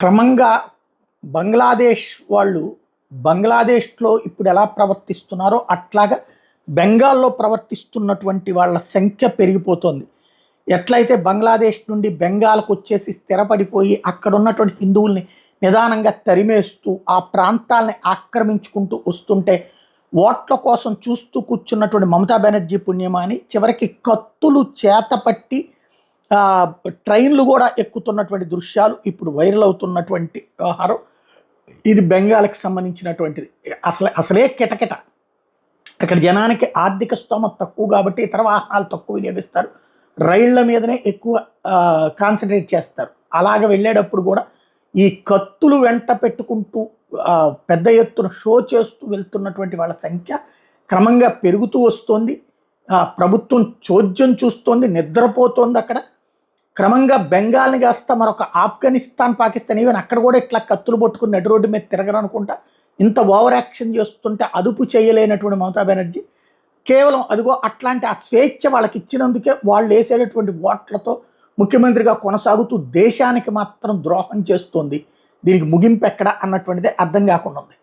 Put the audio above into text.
క్రమంగా బంగ్లాదేశ్ వాళ్ళు బంగ్లాదేశ్లో ఇప్పుడు ఎలా ప్రవర్తిస్తున్నారో అట్లాగా బెంగాల్లో ప్రవర్తిస్తున్నటువంటి వాళ్ళ సంఖ్య పెరిగిపోతుంది. ఎట్లయితే బంగ్లాదేశ్ నుండి బెంగాల్కు వచ్చేసి స్థిరపడిపోయి అక్కడ ఉన్నటువంటి హిందువుల్ని నిదానంగా తరిమేస్తూ ఆ ప్రాంతాలని ఆక్రమించుకుంటూ వస్తుంటే ఓట్ల కోసం చూస్తూ కూర్చున్నటువంటి మమతా బెనర్జీ పుణ్యమాని చివరికి కత్తులు చేతపట్టి ట్రైన్లు కూడా ఎక్కుతున్నటువంటి దృశ్యాలు ఇప్పుడు వైరల్ అవుతున్నటువంటి వ్యవహారం. ఇది బెంగాల్కి సంబంధించినటువంటిది. అసలే కిటకిట. అక్కడ జనానికి ఆర్థిక స్తోమత తక్కువ కాబట్టి ఇతర వాహనాలు తక్కువ వినియోగిస్తారు, రైళ్ల మీదనే ఎక్కువ కాన్సన్ట్రేట్ చేస్తారు. అలాగ వెళ్ళేటప్పుడు కూడా ఈ కత్తులు వెంట పెట్టుకుంటూ పెద్ద ఎత్తున షో చేస్తూ వెళ్తున్నటువంటి వాళ్ళ సంఖ్య క్రమంగా పెరుగుతూ వస్తుంది. ప్రభుత్వం చోద్యం చూస్తోంది, నిద్రపోతోంది. అక్కడ క్రమంగా బెంగాల్ని కాస్త మరొక ఆఫ్ఘనిస్తాన్, పాకిస్తాన్, ఈవెన్ అక్కడ కూడా ఇట్లా కత్తులు పట్టుకుని నడి రోడ్డు మీద తిరగరనుకుంటా ఇంత ఓవర్ యాక్షన్ చేస్తుంటే అదుపు చేయలేనటువంటి మమతా బెనర్జీ కేవలం అదిగో అట్లాంటి ఆ స్వేచ్ఛ వాళ్ళకి ఇచ్చినందుకే వాళ్ళు వేసేటటువంటి ఓట్లతో ముఖ్యమంత్రిగా కొనసాగుతూ దేశానికి మాత్రం ద్రోహం చేస్తోంది. దీనికి ముగింపు ఎక్కడ అన్నటువంటిదే అర్థం కాకుండా ఉంది.